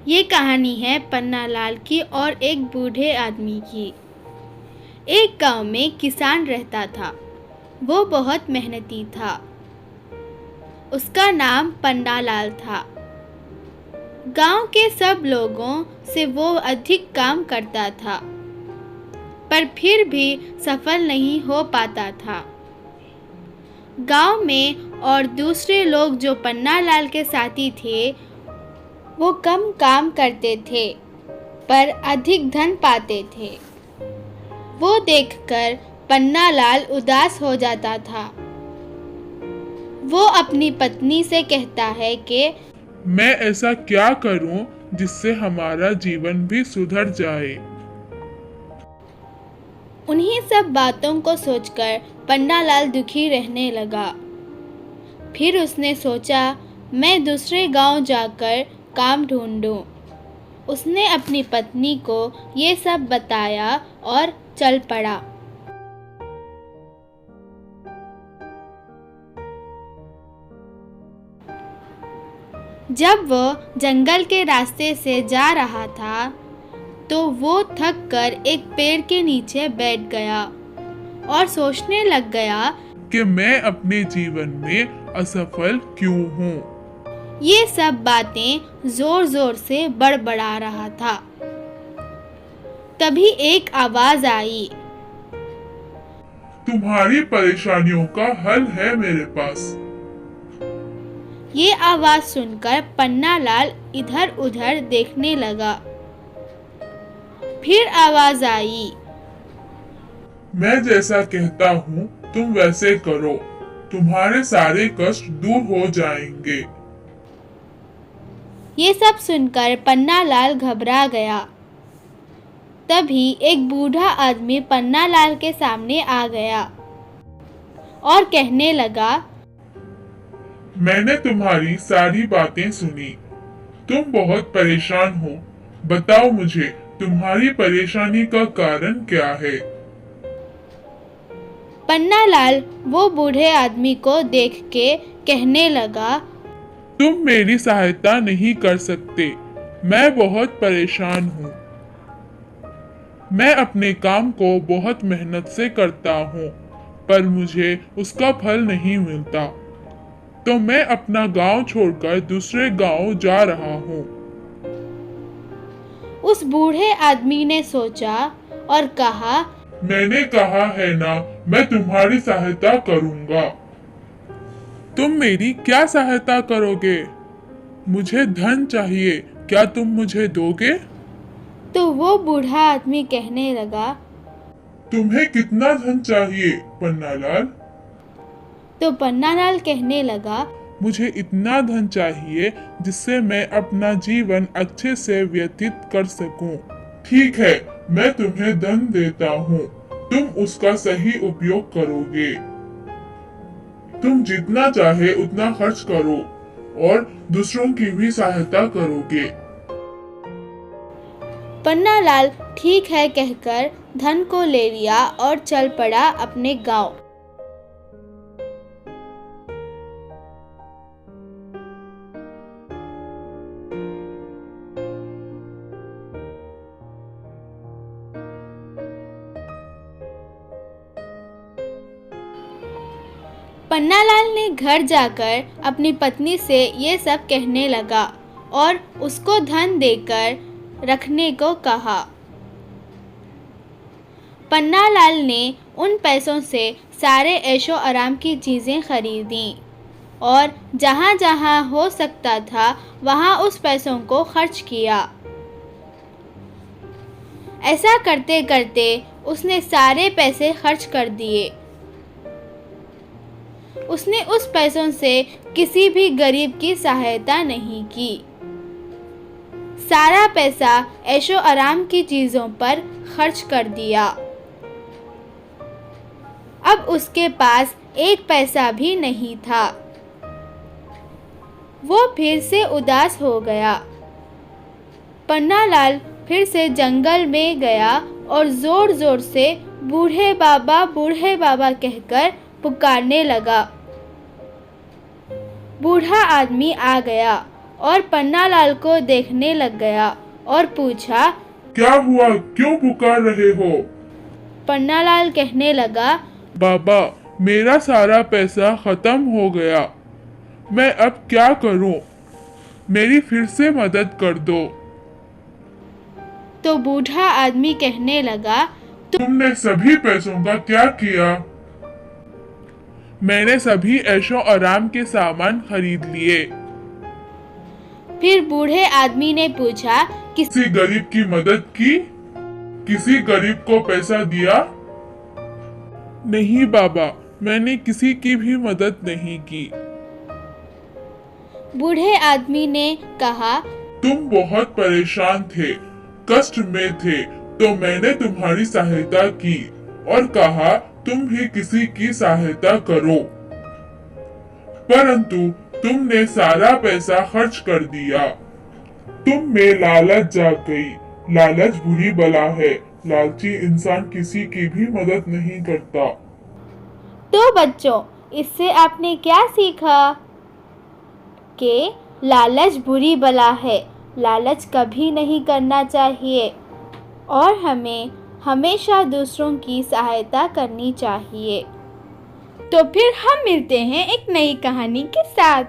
ये कहानी है पन्नालाल की और एक बूढ़े आदमी की। एक गांव में किसान रहता था। वो बहुत मेहनती था। उसका नाम पन्नालाल था। गांव के सब लोगों से वो अधिक काम करता था, पर फिर भी सफल नहीं हो पाता था। गांव में और दूसरे लोग जो पन्नालाल के साथी थे, वो कम काम करते थे पर अधिक धन पाते थे। वो देखकर पन्नालाल उदास हो जाता था। वो अपनी पत्नी से कहता है कि मैं ऐसा क्या करूं जिससे हमारा जीवन भी सुधर जाए। उन्हीं सब बातों को सोचकर पन्नालाल दुखी रहने लगा। फिर उसने सोचा, मैं दूसरे गांव जाकर काम ढूंढूं। उसने अपनी पत्नी को ये सब बताया और चल पड़ा। जब वो जंगल के रास्ते से जा रहा था, तो वो थक कर एक पेड़ के नीचे बैठ गया और सोचने लग गया कि मैं अपने जीवन में असफल क्यों हूँ। ये सब बातें जोर जोर से बड़बड़ा रहा था। तभी एक आवाज आई, तुम्हारी परेशानियों का हल है मेरे पास। ये आवाज सुनकर पन्नालाल इधर उधर देखने लगा। फिर आवाज आई, मैं जैसा कहता हूँ तुम वैसे करो, तुम्हारे सारे कष्ट दूर हो जाएंगे। ये सब सुनकर पन्नालाल घबरा गया। तभी एक बूढ़ा आदमी पन्नालाल के सामने आ गया और कहने लगा, मैंने तुम्हारी सारी बातें सुनी। तुम बहुत परेशान हो। बताओ मुझे तुम्हारी परेशानी का कारण क्या है। पन्नालाल वो बूढ़े आदमी को देख के कहने लगा, तुम मेरी सहायता नहीं कर सकते। मैं बहुत परेशान हूँ। मैं अपने काम को बहुत मेहनत से करता हूँ, पर मुझे उसका फल नहीं मिलता। तो मैं अपना गांव छोड़कर दूसरे गांव जा रहा हूँ। उस बूढ़े आदमी ने सोचा और कहा, मैंने कहा है ना, मैं तुम्हारी सहायता करूँगा। तुम मेरी क्या सहायता करोगे? मुझे धन चाहिए, क्या तुम मुझे दोगे? तो वो बूढ़ा आदमी कहने लगा, तुम्हें कितना धन चाहिए पन्नालाल? तो पन्नालाल कहने लगा, मुझे इतना धन चाहिए जिससे मैं अपना जीवन अच्छे से व्यतीत कर सकूं। ठीक है, मैं तुम्हें धन देता हूँ, तुम उसका सही उपयोग करोगे। तुम जितना चाहे उतना खर्च करो और दूसरों की भी सहायता करोगे। पन्नालाल ठीक है कहकर धन को ले लिया और चल पड़ा अपने गांव। पन्नालाल ने घर जाकर अपनी पत्नी से ये सब कहने लगा और उसको धन देकर रखने को कहा। पन्नालाल ने उन पैसों से सारे ऐशो आराम की चीज़ें खरीदी और जहाँ जहाँ हो सकता था वहाँ उस पैसों को खर्च किया। ऐसा करते करते उसने सारे पैसे खर्च कर दिए। उसने उस पैसों से किसी भी गरीब की सहायता नहीं की। सारा पैसा ऐशो आराम की चीजों पर खर्च कर दिया। अब उसके पास एक पैसा भी नहीं था। वो फिर से उदास हो गया। पन्नालाल फिर से जंगल में गया और जोर जोर से बूढ़े बाबा कहकर पुकारने लगा। बूढ़ा आदमी आ गया और पन्नालाल को देखने लग गया और पूछा, क्या हुआ, क्यों पुकार रहे हो? पन्नालाल कहने लगा, बाबा, मेरा सारा पैसा खत्म हो गया। मैं अब क्या करूं? मेरी फिर से मदद कर दो। तो बूढ़ा आदमी कहने लगा, तुमने सभी पैसों का क्या किया? मैंने सभी ऐशो आराम के सामान खरीद लिए। फिर बूढ़े आदमी ने पूछा, किसी गरीब की मदद की? किसी गरीब को पैसा दिया? नहीं बाबा, मैंने किसी की भी मदद नहीं की। बूढ़े आदमी ने कहा, तुम बहुत परेशान थे, कष्ट में थे, तो मैंने तुम्हारी सहायता की और कहा तुम भी किसी की सहायता करो। परंतु तुमने सारा पैसा खर्च कर दिया। तुम में लालच जाग गई। लालच बुरी बला है। लालची इंसान किसी की भी मदद नहीं करता। तो बच्चों, इससे आपने क्या सीखा? कि लालच बुरी बला है, लालच कभी नहीं करना चाहिए और हमें हमेशा दूसरों की सहायता करनी चाहिए। तो फिर हम मिलते हैं एक नई कहानी के साथ।